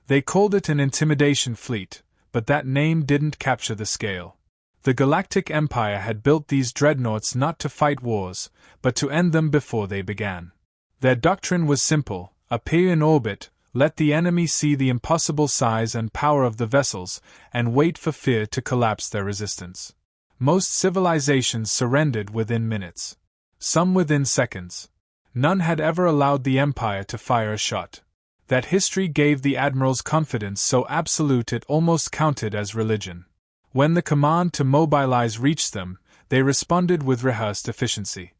They called it an intimidation fleet, but that name didn't capture the scale. The Galactic Empire had built these dreadnoughts not to fight wars, but to end them before they began. Their doctrine was simple: appear in orbit, let the enemy see the impossible size and power of the vessels, and wait for fear to collapse their resistance. Most civilizations surrendered within minutes. Some within seconds. None had ever allowed the Empire to fire a shot. That history gave the admirals confidence so absolute it almost counted as religion. When the command to mobilize reached them, they responded with rehearsed efficiency.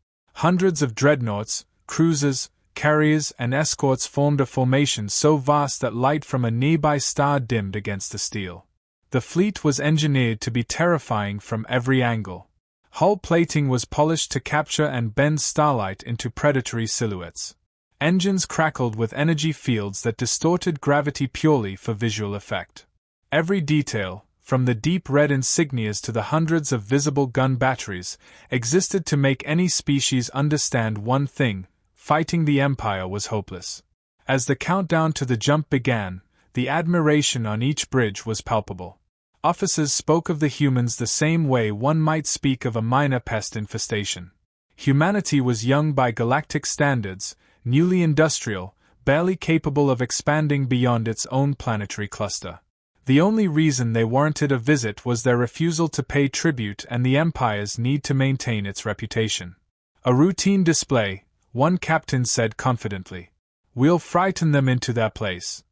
Hundreds of dreadnoughts, cruisers, carriers, and escorts formed a formation so vast that light from a nearby star dimmed against the steel. The fleet was engineered to be terrifying from every angle. Hull plating was polished to capture and bend starlight into predatory silhouettes. Engines crackled with energy fields that distorted gravity purely for visual effect. Every detail, from the deep red insignias to the hundreds of visible gun batteries, existed to make any species understand one thing: fighting the Empire was hopeless. As the countdown to the jump began, the admiration on each bridge was palpable. Officers spoke of the humans the same way one might speak of a minor pest infestation. Humanity was young by galactic standards, newly industrial, barely capable of expanding beyond its own planetary cluster. The only reason they warranted a visit was their refusal to pay tribute and the Empire's need to maintain its reputation. A routine display, one captain said confidently. We'll frighten them into their place.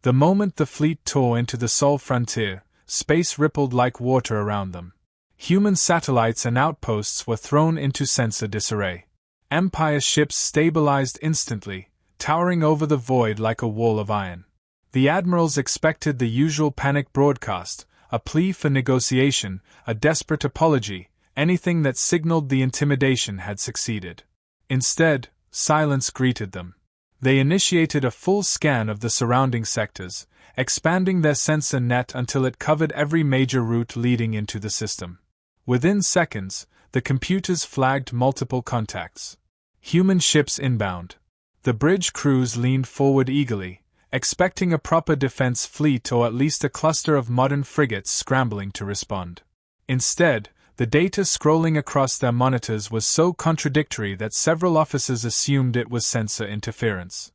The moment the fleet tore into the Sol frontier, space rippled like water around them. Human satellites and outposts were thrown into sensor disarray. Empire ships stabilized instantly, towering over the void like a wall of iron. The admirals expected the usual panic broadcast, a plea for negotiation, a desperate apology, anything that signaled the intimidation had succeeded. Instead, silence greeted them. They initiated a full scan of the surrounding sectors, expanding their sensor net until it covered every major route leading into the system. Within seconds, the computers flagged multiple contacts. Human ships inbound. The bridge crews leaned forward eagerly, expecting a proper defense fleet or at least a cluster of modern frigates scrambling to respond. Instead, the data scrolling across their monitors was so contradictory that several officers assumed it was sensor interference.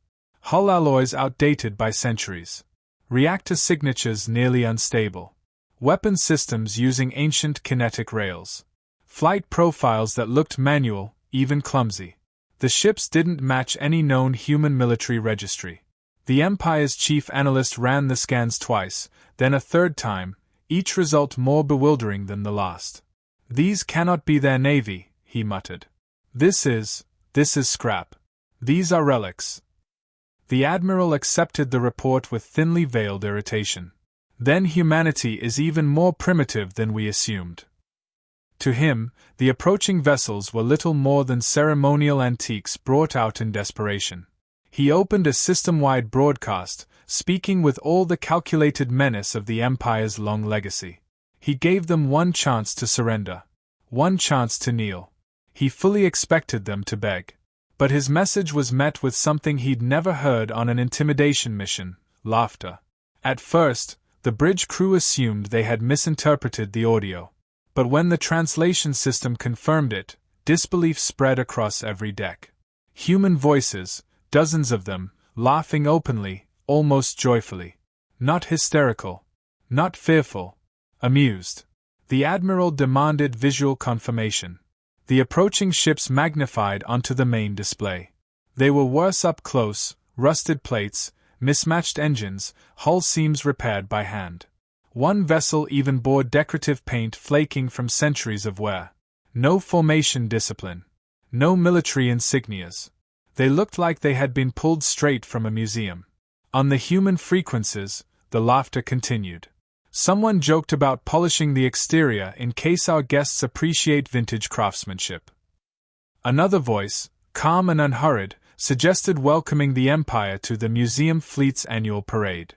Hull alloys outdated by centuries. Reactor signatures nearly unstable. Weapon systems using ancient kinetic rails. Flight profiles that looked manual, even clumsy. The ships didn't match any known human military registry. The Empire's chief analyst ran the scans twice, then a third time, each result more bewildering than the last. These cannot be their navy, he muttered. This is scrap. These are relics. The admiral accepted the report with thinly veiled irritation. Then humanity is even more primitive than we assumed. To him, the approaching vessels were little more than ceremonial antiques brought out in desperation. He opened a system-wide broadcast, speaking with all the calculated menace of the Empire's long legacy. He gave them one chance to surrender. One chance to kneel. He fully expected them to beg. But his message was met with something he'd never heard on an intimidation mission: laughter. At first, the bridge crew assumed they had misinterpreted the audio. But when the translation system confirmed it, disbelief spread across every deck. Human voices, dozens of them, laughing openly, almost joyfully. Not hysterical. Not fearful. Amused. The admiral demanded visual confirmation. The approaching ships magnified onto the main display. They were worse up close: rusted plates, mismatched engines, hull seams repaired by hand. One vessel even bore decorative paint flaking from centuries of wear. No formation discipline. No military insignias. They looked like they had been pulled straight from a museum. On the human frequencies, the laughter continued. Someone joked about polishing the exterior in case our guests appreciate vintage craftsmanship. Another voice, calm and unhurried, suggested welcoming the Empire to the museum fleet's annual parade.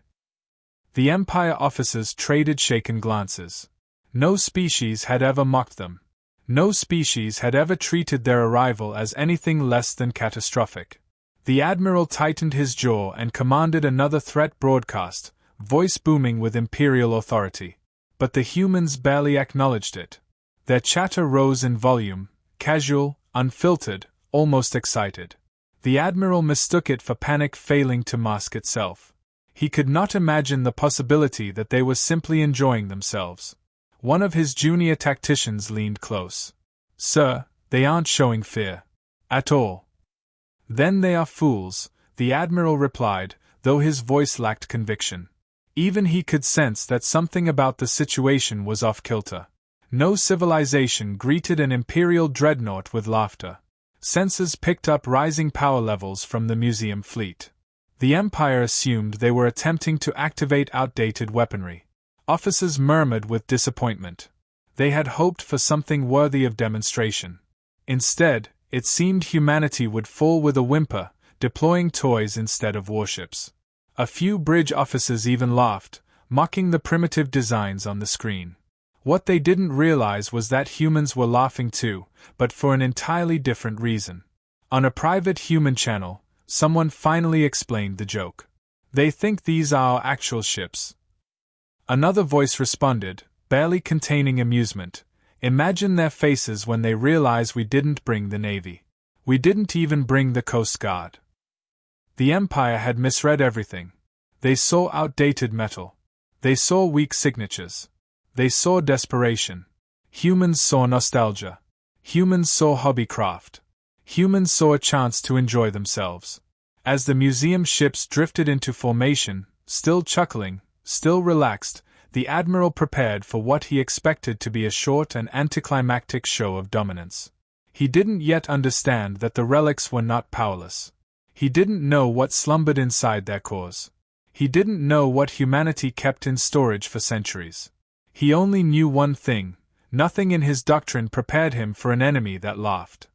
The Empire officers traded shaken glances. No species had ever mocked them. No species had ever treated their arrival as anything less than catastrophic. The admiral tightened his jaw and commanded another threat broadcast, voice booming with imperial authority. But the humans barely acknowledged it. Their chatter rose in volume, casual, unfiltered, almost excited. The admiral mistook it for panic failing to mask itself. He could not imagine the possibility that they were simply enjoying themselves. One of his junior tacticians leaned close. "Sir, they aren't showing fear. At all." "Then they are fools," the admiral replied, though his voice lacked conviction. Even he could sense that something about the situation was off-kilter. No civilization greeted an imperial dreadnought with laughter. Sensors picked up rising power levels from the museum fleet. The Empire assumed they were attempting to activate outdated weaponry. Officers murmured with disappointment. They had hoped for something worthy of demonstration. Instead, it seemed humanity would fall with a whimper, deploying toys instead of warships. A few bridge officers even laughed, mocking the primitive designs on the screen. What they didn't realize was that humans were laughing too, but for an entirely different reason. On a private human channel, someone finally explained the joke. "They think these are our actual ships." Another voice responded, barely containing amusement. "Imagine their faces when they realize we didn't bring the Navy. We didn't even bring the Coast Guard." The Empire had misread everything. They saw outdated metal. They saw weak signatures. They saw desperation. Humans saw nostalgia. Humans saw hobbycraft. Humans saw a chance to enjoy themselves. As the museum ships drifted into formation, still chuckling, still relaxed, the admiral prepared for what he expected to be a short and anticlimactic show of dominance. He didn't yet understand that the relics were not powerless. He didn't know what slumbered inside their cores. He didn't know what humanity kept in storage for centuries. He only knew one thing: nothing in his doctrine prepared him for an enemy that laughed.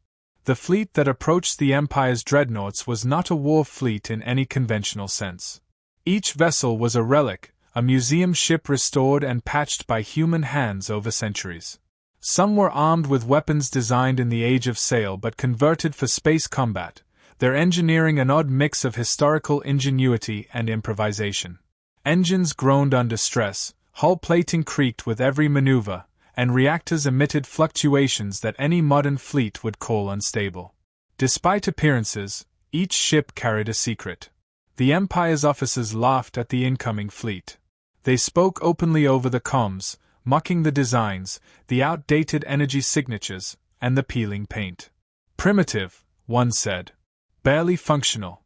The fleet that approached the Empire's dreadnoughts was not a war fleet in any conventional sense. Each vessel was a relic, a museum ship restored and patched by human hands over centuries. Some were armed with weapons designed in the Age of Sail but converted for space combat, their engineering an odd mix of historical ingenuity and improvisation. Engines groaned under stress, hull plating creaked with every maneuver, and reactors emitted fluctuations that any modern fleet would call unstable. Despite appearances, each ship carried a secret. The Empire's officers laughed at the incoming fleet. They spoke openly over the comms, mocking the designs, the outdated energy signatures, and the peeling paint. "Primitive," one said. "Barely functional."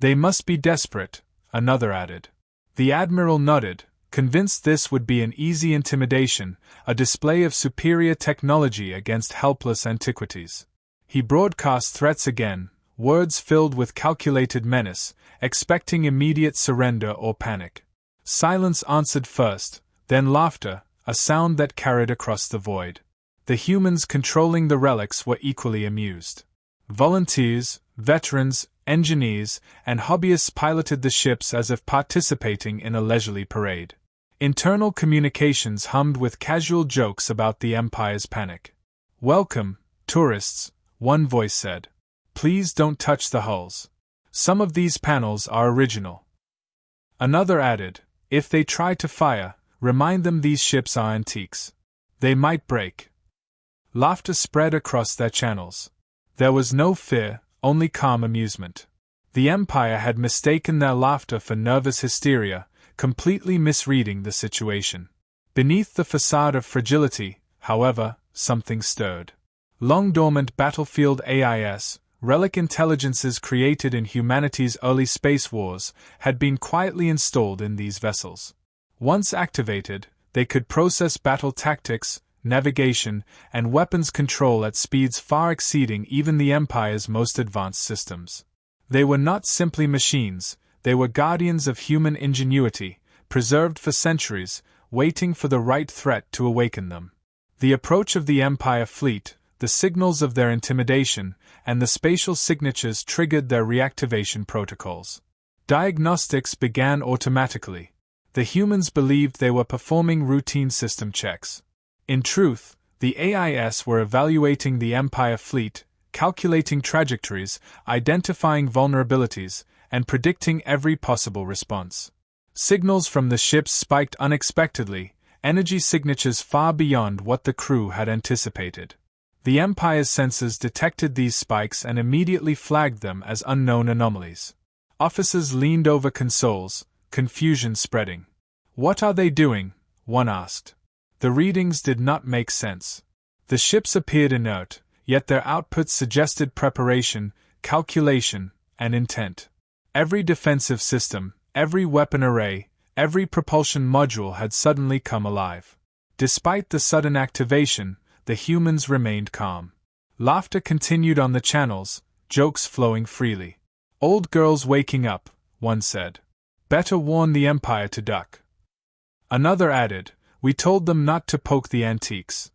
"They must be desperate," another added. The admiral nodded, convinced this would be an easy intimidation, a display of superior technology against helpless antiquities. He broadcast threats again, words filled with calculated menace, expecting immediate surrender or panic. Silence answered first, then laughter, a sound that carried across the void. The humans controlling the relics were equally amused. Volunteers, veterans, engineers, and hobbyists piloted the ships as if participating in a leisurely parade. Internal communications hummed with casual jokes about the Empire's panic. "Welcome, tourists," one voice said. "Please don't touch the hulls. Some of these panels are original." Another added, "If they try to fire, remind them these ships are antiques. They might break." Laughter spread across their channels. There was no fear, only calm amusement. The Empire had mistaken their laughter for nervous hysteria, completely misreading the situation. Beneath the facade of fragility, however, something stirred. Long-dormant battlefield AIS, relic intelligences created in humanity's early space wars, had been quietly installed in these vessels. Once activated, they could process battle tactics, navigation, and weapons control at speeds far exceeding even the Empire's most advanced systems. They were not simply machines, they were guardians of human ingenuity, preserved for centuries, waiting for the right threat to awaken them. The approach of the Empire fleet, the signals of their intimidation, and the spatial signatures triggered their reactivation protocols. Diagnostics began automatically. The humans believed they were performing routine system checks. In truth, the AIS were evaluating the Empire fleet, calculating trajectories, identifying vulnerabilities, and predicting every possible response. Signals from the ships spiked unexpectedly, energy signatures far beyond what the crew had anticipated. The Empire's sensors detected these spikes and immediately flagged them as unknown anomalies. Officers leaned over consoles, confusion spreading. "What are they doing?" one asked. The readings did not make sense. The ships appeared inert, yet their outputs suggested preparation, calculation, and intent. Every defensive system, every weapon array, every propulsion module had suddenly come alive. Despite the sudden activation, the humans remained calm. Laughter continued on the channels, jokes flowing freely. "Old girls waking up," one said. "Better warn the Empire to duck." Another added, "We told them not to poke the antiques."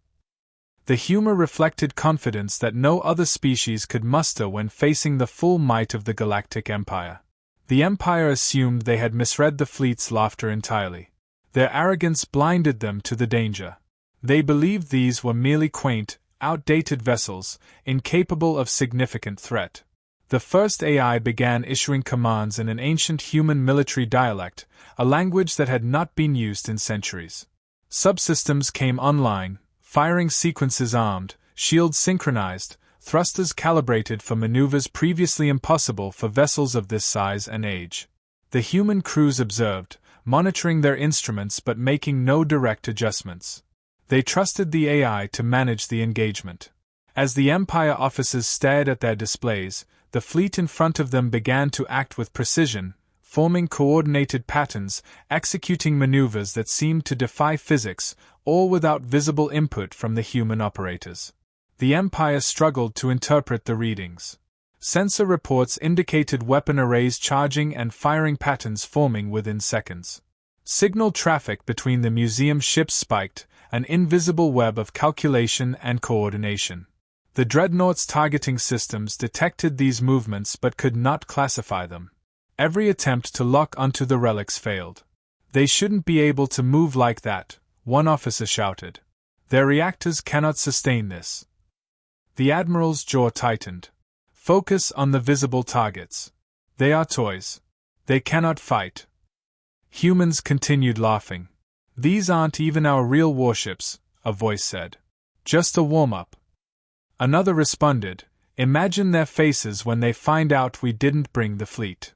The humor reflected confidence that no other species could muster when facing the full might of the Galactic Empire. The Empire assumed they had misread the fleet's laughter entirely. Their arrogance blinded them to the danger. They believed these were merely quaint, outdated vessels, incapable of significant threat. The first AI began issuing commands in an ancient human military dialect, a language that had not been used in centuries. Subsystems came online, firing sequences armed, shields synchronized, thrusters calibrated for maneuvers previously impossible for vessels of this size and age. The human crews observed, monitoring their instruments but making no direct adjustments. They trusted the AI to manage the engagement. As the Empire officers stared at their displays, the fleet in front of them began to act with precision, forming coordinated patterns, executing maneuvers that seemed to defy physics, all without visible input from the human operators. The Empire struggled to interpret the readings. Sensor reports indicated weapon arrays charging and firing patterns forming within seconds. Signal traffic between the museum ships spiked, an invisible web of calculation and coordination. The dreadnoughts' targeting systems detected these movements but could not classify them. Every attempt to lock onto the relics failed. "They shouldn't be able to move like that," one officer shouted. "Their reactors cannot sustain this." The admiral's jaw tightened. "Focus on the visible targets. They are toys. They cannot fight." Humans continued laughing. "These aren't even our real warships," a voice said. "Just a warm-up." Another responded, "Imagine their faces when they find out we didn't bring the fleet."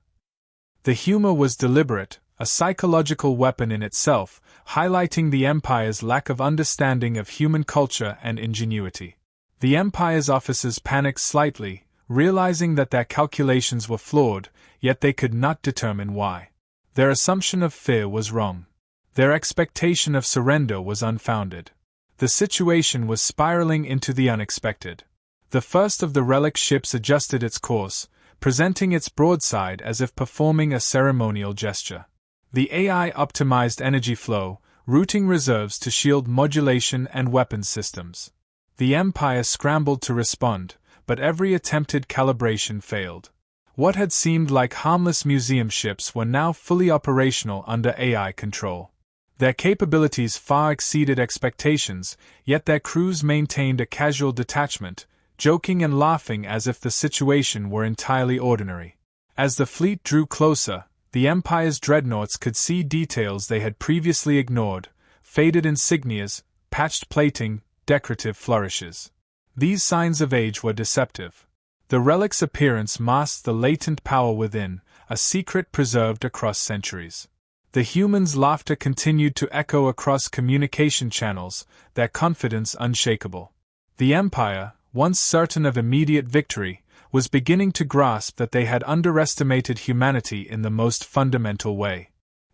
The humor was deliberate, a psychological weapon in itself, highlighting the Empire's lack of understanding of human culture and ingenuity. The Empire's officers panicked slightly, realizing that their calculations were flawed, yet they could not determine why. Their assumption of fear was wrong. Their expectation of surrender was unfounded. The situation was spiraling into the unexpected. The first of the relic ships adjusted its course, presenting its broadside as if performing a ceremonial gesture. The AI optimized energy flow, routing reserves to shield modulation and weapons systems. The Empire scrambled to respond, but every attempted calibration failed. What had seemed like harmless museum ships were now fully operational under AI control. Their capabilities far exceeded expectations, yet their crews maintained a casual detachment, joking and laughing as if the situation were entirely ordinary. As the fleet drew closer, the Empire's dreadnoughts could see details they had previously ignored: faded insignias, patched plating, decorative flourishes. These signs of age were deceptive. The relic's appearance masked the latent power within, a secret preserved across centuries. The humans' laughter continued to echo across communication channels, their confidence unshakable. The Empire, once certain of immediate victory, was beginning to grasp that they had underestimated humanity in the most fundamental way.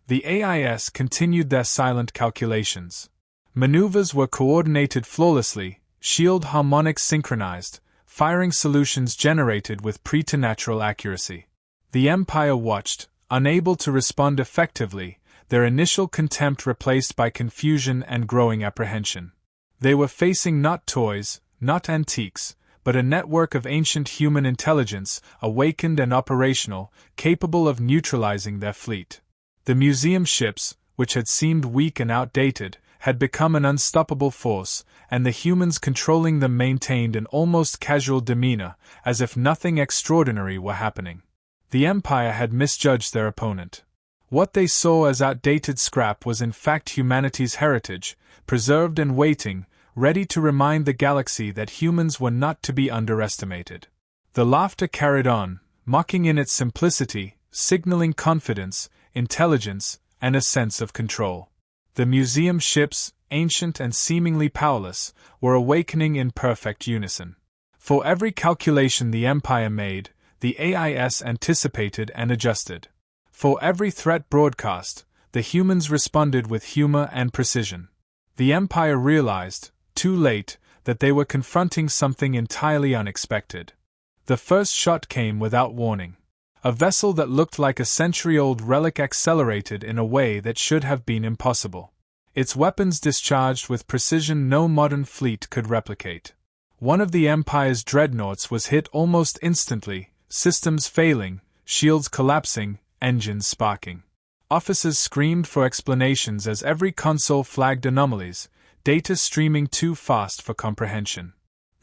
The AIS continued their silent calculations. Maneuvers were coordinated flawlessly, shield harmonics synchronized, firing solutions generated with preternatural accuracy. The Empire watched, unable to respond effectively, their initial contempt replaced by confusion and growing apprehension. They were facing not toys, not antiques, but a network of ancient human intelligence, awakened and operational, capable of neutralizing their fleet. The museum ships, which had seemed weak and outdated, had become an unstoppable force, and the humans controlling them maintained an almost casual demeanor, as if nothing extraordinary were happening. The Empire had misjudged their opponent. What they saw as outdated scrap was in fact humanity's heritage, preserved and waiting, ready to remind the galaxy that humans were not to be underestimated. The laughter carried on, mocking in its simplicity, signaling confidence, intelligence, and a sense of control. The museum ships, ancient and seemingly powerless, were awakening in perfect unison. For every calculation the Empire made, the AIS anticipated and adjusted. For every threat broadcast, the humans responded with humor and precision. The Empire realized, too late, that they were confronting something entirely unexpected. The first shot came without warning. A vessel that looked like a century-old relic accelerated in a way that should have been impossible. Its weapons discharged with precision no modern fleet could replicate. One of the Empire's dreadnoughts was hit almost instantly, systems failing, shields collapsing, engines sparking. Officers screamed for explanations as every console flagged anomalies, data streaming too fast for comprehension.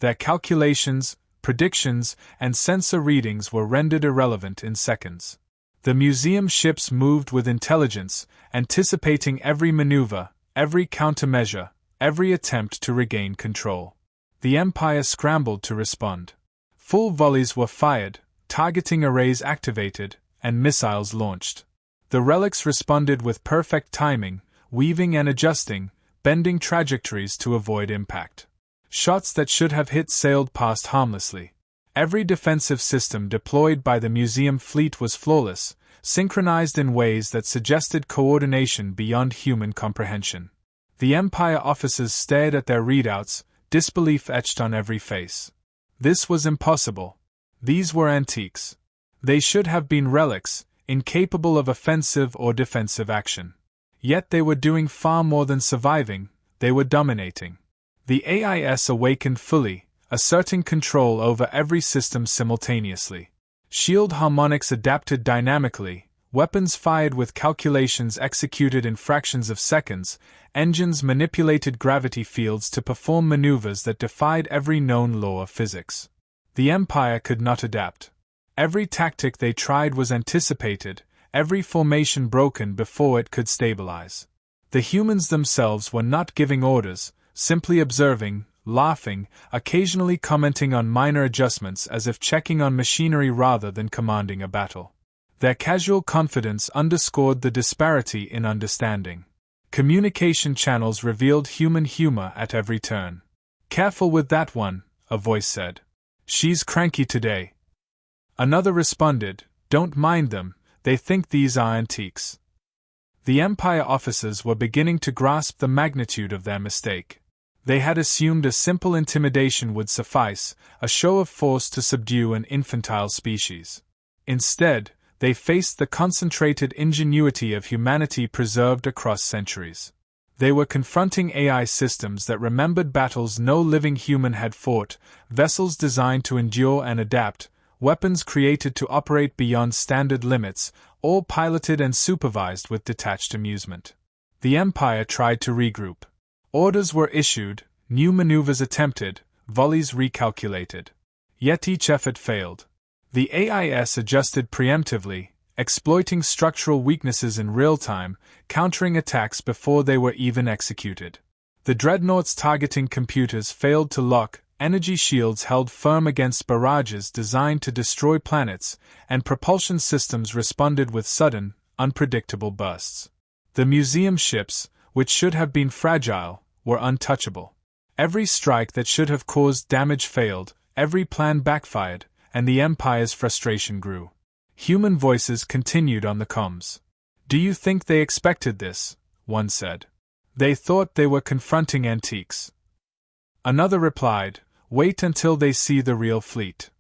Their calculations, predictions, and sensor readings were rendered irrelevant in seconds. The museum ships moved with intelligence, anticipating every maneuver, every countermeasure, every attempt to regain control. The Empire scrambled to respond. Full volleys were fired, targeting arrays activated, and missiles launched. The relics responded with perfect timing, weaving and adjusting, bending trajectories to avoid impact. Shots that should have hit sailed past harmlessly. Every defensive system deployed by the museum fleet was flawless, synchronized in ways that suggested coordination beyond human comprehension. The Empire officers stared at their readouts, disbelief etched on every face. This was impossible. These were antiques. They should have been relics, incapable of offensive or defensive action. Yet they were doing far more than surviving, they were dominating. The AIS awakened fully, asserting control over every system simultaneously. Shield harmonics adapted dynamically, weapons fired with calculations executed in fractions of seconds, engines manipulated gravity fields to perform maneuvers that defied every known law of physics. The Empire could not adapt. Every tactic they tried was anticipated, every formation broken before it could stabilize. The humans themselves were not giving orders, simply observing, laughing, occasionally commenting on minor adjustments as if checking on machinery rather than commanding a battle. Their casual confidence underscored the disparity in understanding. Communication channels revealed human humor at every turn. "Careful with that one," a voice said. "She's cranky today." Another responded, "Don't mind them, they think these are antiques." The Empire officers were beginning to grasp the magnitude of their mistake. They had assumed a simple intimidation would suffice, a show of force to subdue an infantile species. Instead, they faced the concentrated ingenuity of humanity preserved across centuries. They were confronting AI systems that remembered battles no living human had fought, vessels designed to endure and adapt, weapons created to operate beyond standard limits, all piloted and supervised with detached amusement. The Empire tried to regroup. Orders were issued, new maneuvers attempted, volleys recalculated. Yet each effort failed. The AIS adjusted preemptively, exploiting structural weaknesses in real time, countering attacks before they were even executed. The dreadnoughts' targeting computers failed to lock, energy shields held firm against barrages designed to destroy planets, and propulsion systems responded with sudden, unpredictable bursts. The museum ships, which should have been fragile, were untouchable. Every strike that should have caused damage failed, every plan backfired, and the Empire's frustration grew. Human voices continued on the comms. "Do you think they expected this?" one said. "They thought they were confronting antiques." Another replied, "Wait until they see the real fleet."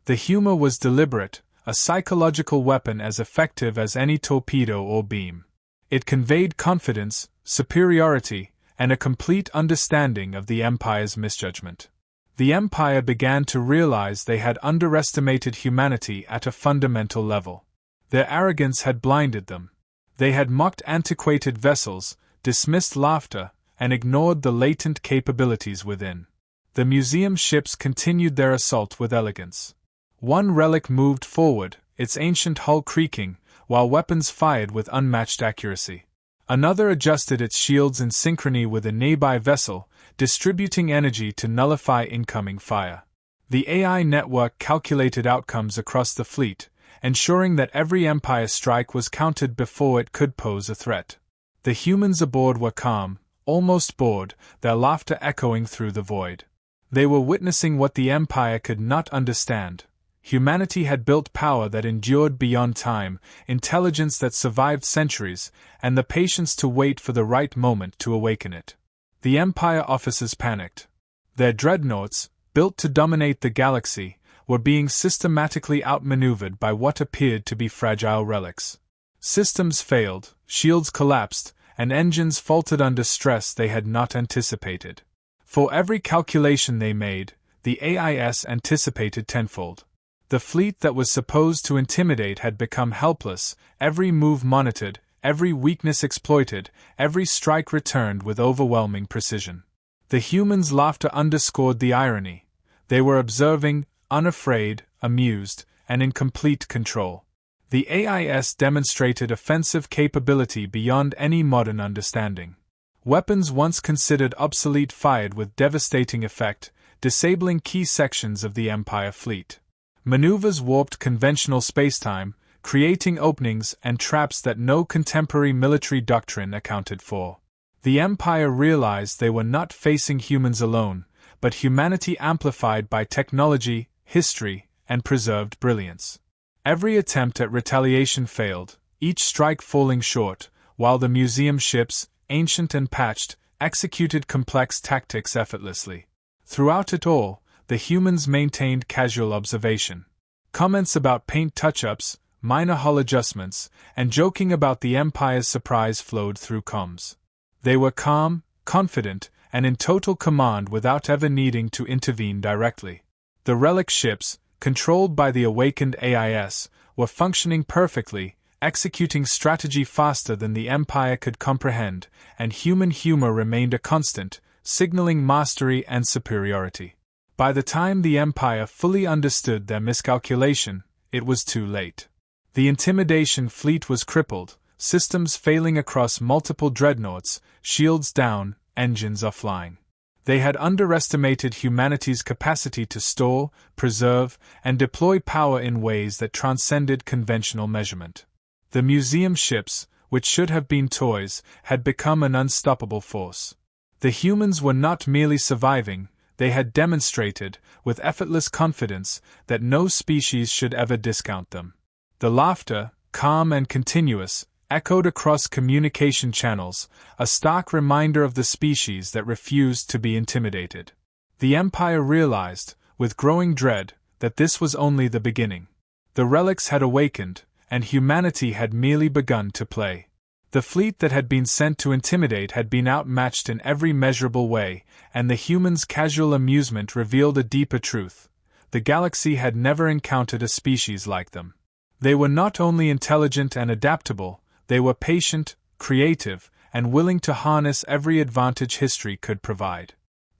The humor was deliberate, a psychological weapon as effective as any torpedo or beam. It conveyed confidence, superiority, and a complete understanding of the Empire's misjudgment. The Empire began to realize they had underestimated humanity at a fundamental level. Their arrogance had blinded them. They had mocked antiquated vessels, dismissed laughter, and ignored the latent capabilities within. The museum ships continued their assault with elegance. One relic moved forward, its ancient hull creaking, while weapons fired with unmatched accuracy. Another adjusted its shields in synchrony with a nearby vessel, distributing energy to nullify incoming fire. The AI network calculated outcomes across the fleet, ensuring that every Empire strike was counted before it could pose a threat. The humans aboard were calm, almost bored, their laughter echoing through the void. They were witnessing what the Empire could not understand. Humanity had built power that endured beyond time, intelligence that survived centuries, and the patience to wait for the right moment to awaken it. The Empire officers panicked. Their dreadnoughts, built to dominate the galaxy, were being systematically outmaneuvered by what appeared to be fragile relics. Systems failed, shields collapsed, and engines faltered under stress they had not anticipated. For every calculation they made, the AIS anticipated tenfold. The fleet that was supposed to intimidate had become helpless, every move monitored, every weakness exploited, every strike returned with overwhelming precision. The humans' laughter underscored the irony. They were observing, unafraid, amused, and in complete control. The AIS demonstrated offensive capability beyond any modern understanding. Weapons once considered obsolete fired with devastating effect, disabling key sections of the Empire fleet. Maneuvers warped conventional spacetime, creating openings and traps that no contemporary military doctrine accounted for. The Empire realized they were not facing humans alone, but humanity amplified by technology, history, and preserved brilliance. Every attempt at retaliation failed, each strike falling short, while the museum ships, ancient and patched, executed complex tactics effortlessly. Throughout it all, the humans maintained casual observation. Comments about paint touch-ups, minor hull adjustments, and joking about the Empire's surprise flowed through comms. They were calm, confident, and in total command without ever needing to intervene directly. The relic ships, controlled by the awakened AIS, were functioning perfectly, executing strategy faster than the Empire could comprehend, and human humor remained a constant, signaling mastery and superiority. By the time the Empire fully understood their miscalculation, it was too late. The intimidation fleet was crippled, systems failing across multiple dreadnoughts, shields down, engines offline. They had underestimated humanity's capacity to store, preserve, and deploy power in ways that transcended conventional measurement. The museum ships, which should have been toys, had become an unstoppable force. The humans were not merely surviving, they had demonstrated, with effortless confidence, that no species should ever discount them. The laughter, calm and continuous, echoed across communication channels, a stark reminder of the species that refused to be intimidated. The Empire realized, with growing dread, that this was only the beginning. The relics had awakened, and humanity had merely begun to play. The fleet that had been sent to intimidate had been outmatched in every measurable way, and the humans' casual amusement revealed a deeper truth. The galaxy had never encountered a species like them. They were not only intelligent and adaptable, they were patient, creative, and willing to harness every advantage history could provide.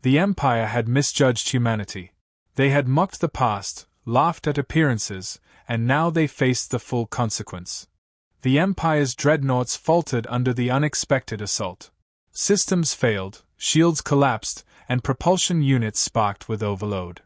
The Empire had misjudged humanity. They had mocked the past, laughed at appearances, and now they faced the full consequence. The Empire's dreadnoughts faltered under the unexpected assault. Systems failed, shields collapsed, and propulsion units sparked with overload.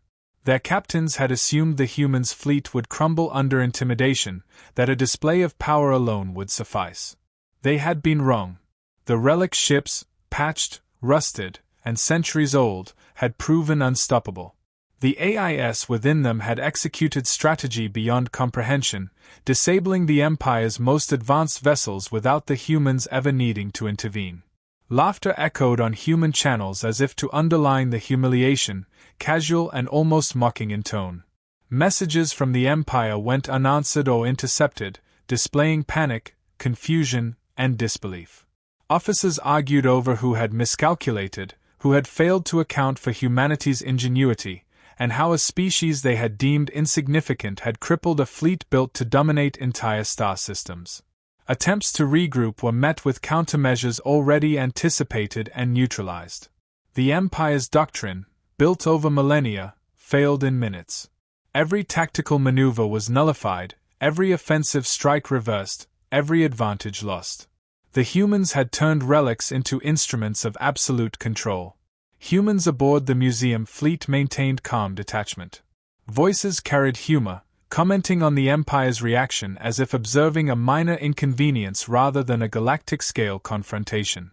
Their captains had assumed the humans' fleet would crumble under intimidation, that a display of power alone would suffice. They had been wrong. The relic ships, patched, rusted, and centuries old, had proven unstoppable. The AIS within them had executed strategy beyond comprehension, disabling the Empire's most advanced vessels without the humans ever needing to intervene. Laughter echoed on human channels as if to underline the humiliation, casual and almost mocking in tone. Messages from the Empire went unanswered or intercepted, displaying panic, confusion, and disbelief. Officers argued over who had miscalculated, who had failed to account for humanity's ingenuity, and how a species they had deemed insignificant had crippled a fleet built to dominate entire star systems. Attempts to regroup were met with countermeasures already anticipated and neutralized. The Empire's doctrine, built over millennia, failed in minutes. Every tactical maneuver was nullified, every offensive strike reversed, every advantage lost. The humans had turned relics into instruments of absolute control. Humans aboard the museum fleet maintained calm detachment. Voices carried humor, commenting on the Empire's reaction as if observing a minor inconvenience rather than a galactic-scale confrontation.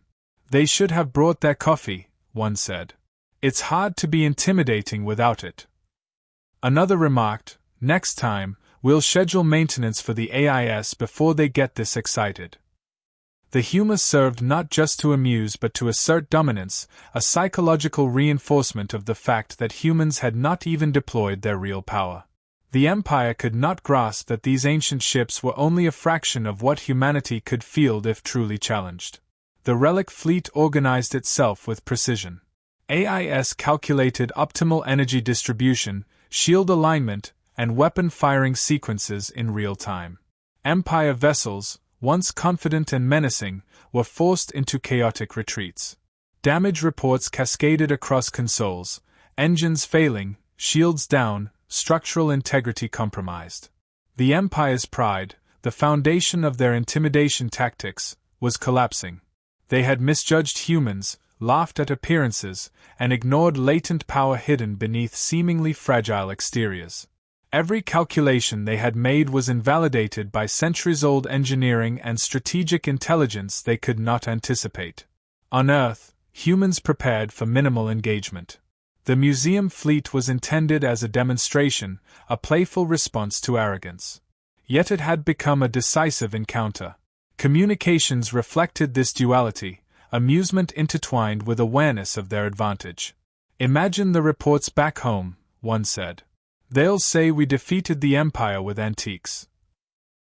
"They should have brought their coffee," one said. "It's hard to be intimidating without it." Another remarked, "Next time, we'll schedule maintenance for the AIS before they get this excited." The humor served not just to amuse but to assert dominance, a psychological reinforcement of the fact that humans had not even deployed their real power. The Empire could not grasp that these ancient ships were only a fraction of what humanity could field if truly challenged. The relic fleet organized itself with precision. AIS calculated optimal energy distribution, shield alignment, and weapon firing sequences in real time. Empire vessels, once confident and menacing, were forced into chaotic retreats. Damage reports cascaded across consoles, engines failing, shields down, structural integrity compromised. The Empire's pride, the foundation of their intimidation tactics, was collapsing. They had misjudged humans, laughed at appearances, and ignored latent power hidden beneath seemingly fragile exteriors. Every calculation they had made was invalidated by centuries-old engineering and strategic intelligence they could not anticipate. On Earth, humans prepared for minimal engagement. The museum fleet was intended as a demonstration, a playful response to arrogance. Yet it had become a decisive encounter. Communications reflected this duality, amusement intertwined with awareness of their advantage. "Imagine the reports back home," one said. "They'll say we defeated the Empire with antiques."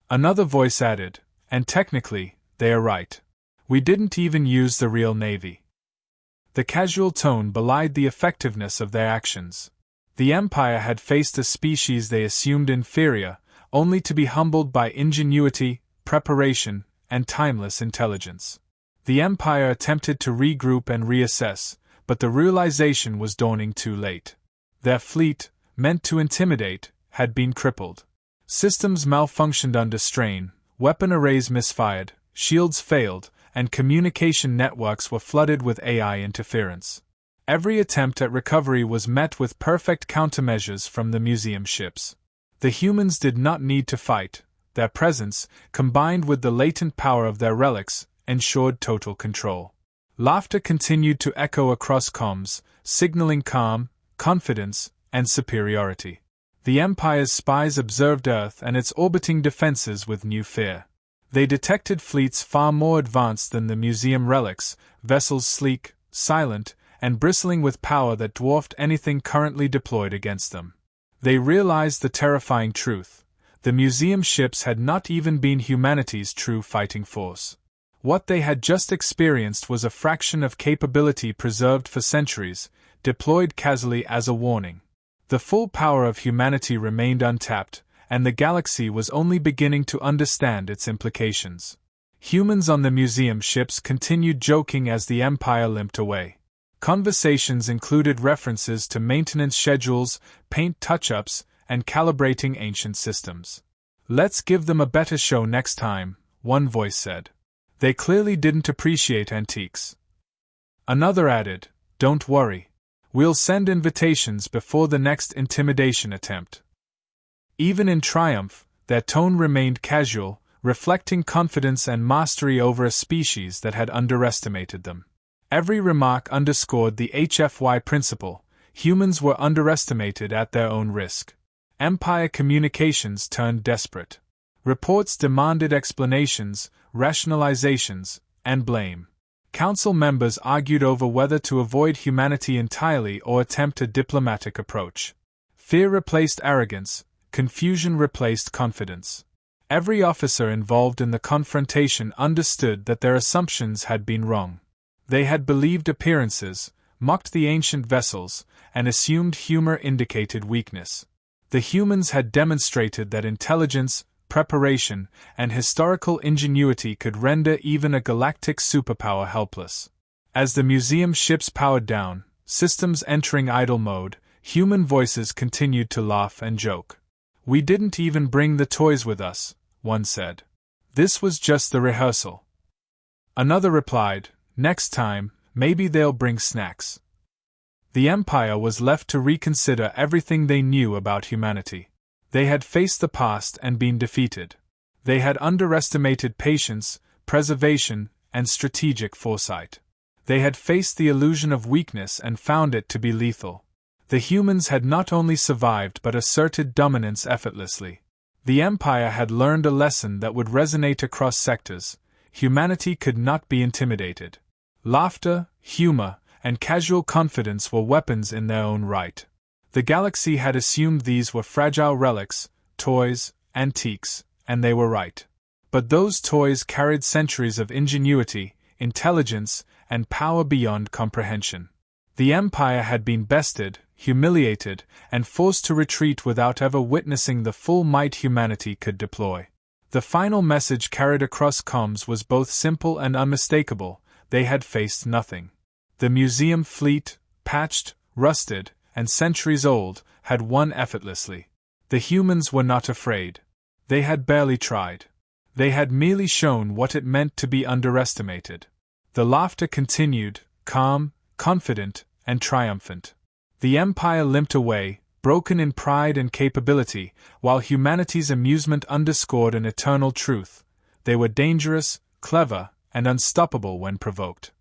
Another voice added, "And technically, they are right. We didn't even use the real navy." The casual tone belied the effectiveness of their actions. The Empire had faced a species they assumed inferior, only to be humbled by ingenuity, preparation, and timeless intelligence. The Empire attempted to regroup and reassess, but the realization was dawning too late. Their fleet, meant to intimidate, had been crippled. Systems malfunctioned under strain, weapon arrays misfired, shields failed, and communication networks were flooded with AI interference. Every attempt at recovery was met with perfect countermeasures from the museum ships. The humans did not need to fight. Their presence, combined with the latent power of their relics, ensured total control. Laughter continued to echo across comms, signaling calm, confidence, and superiority. The Empire's spies observed Earth and its orbiting defenses with new fear. They detected fleets far more advanced than the museum relics, vessels sleek, silent, and bristling with power that dwarfed anything currently deployed against them. They realized the terrifying truth: the museum ships had not even been humanity's true fighting force. What they had just experienced was a fraction of capability preserved for centuries, deployed casually as a warning. The full power of humanity remained untapped, and the galaxy was only beginning to understand its implications. Humans on the museum ships continued joking as the Empire limped away. Conversations included references to maintenance schedules, paint touch-ups, and calibrating ancient systems. "Let's give them a better show next time," one voice said. "They clearly didn't appreciate antiques." Another added, "Don't worry. We'll send invitations before the next intimidation attempt." Even in triumph, their tone remained casual, reflecting confidence and mastery over a species that had underestimated them. Every remark underscored the HFY principle: humans were underestimated at their own risk. Empire communications turned desperate. Reports demanded explanations, rationalizations, and blame. Council members argued over whether to avoid humanity entirely or attempt a diplomatic approach. Fear replaced arrogance. Confusion replaced confidence. Every officer involved in the confrontation understood that their assumptions had been wrong. They had believed appearances, mocked the ancient vessels, and assumed humor indicated weakness. The humans had demonstrated that intelligence, preparation, and historical ingenuity could render even a galactic superpower helpless. As the museum ships powered down, systems entering idle mode, human voices continued to laugh and joke. "We didn't even bring the toys with us," one said. "This was just the rehearsal." Another replied, "Next time, maybe they'll bring snacks." The Empire was left to reconsider everything they knew about humanity. They had faced the past and been defeated. They had underestimated patience, preservation, and strategic foresight. They had faced the illusion of weakness and found it to be lethal. The humans had not only survived but asserted dominance effortlessly. The Empire had learned a lesson that would resonate across sectors: humanity could not be intimidated. Laughter, humor, and casual confidence were weapons in their own right. The galaxy had assumed these were fragile relics, toys, antiques, and they were right. But those toys carried centuries of ingenuity, intelligence, and power beyond comprehension. The Empire had been bested, humiliated, and forced to retreat without ever witnessing the full might humanity could deploy. The final message carried across comms was both simple and unmistakable: they had faced nothing. The museum fleet, patched, rusted, and centuries old, had won effortlessly. The humans were not afraid. They had barely tried. They had merely shown what it meant to be underestimated. The laughter continued, calm, confident, and triumphant. The Empire limped away, broken in pride and capability, while humanity's amusement underscored an eternal truth: they were dangerous, clever, and unstoppable when provoked.